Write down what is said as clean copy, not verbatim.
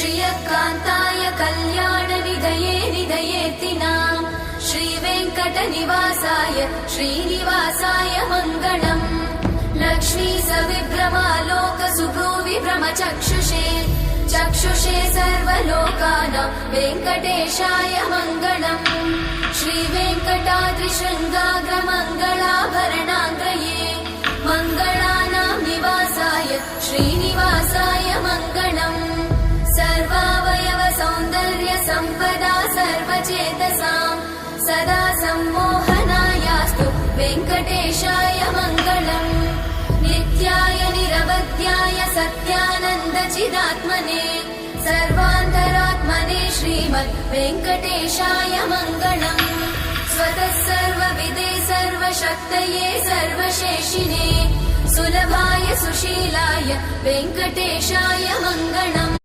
श्रियकान्ताय कल्याणनिधये निधयेतिनाम् श्रीवेङ्कटनिवासाय श्रीनिवासाय मङ्गलम् लक्ष्मी सविभ्रमालोक सुभ्रूविभ्रमचक्षुषे चक्षुषे सर्वलोकानां वेङ्कटेशाय मङ्गलम् श्रीवेङ्कटाद्रिशृङ्गाग्रमङ्गलाभरणाङ्गये मङ्गलानां निवासाय श्रीनिवासाय मङ्गलम् सर्वावयव सौन्दर्य सम्पदा सर्वचेतसां सदा सम्मोहनायास्तु वेङ्कटेशाय मङ्गलम् नित्याय निरवध्याय सत्यानन्दचिदात्मने सर्वान्तरात्मने श्रीमद् वेङ्कटेशाय मङ्गलम् स्वतः सर्वविदे सर्वशक्तये सर्वशेषिने सुलभाय सुशीलाय वेङ्कटेशाय मङ्गलम्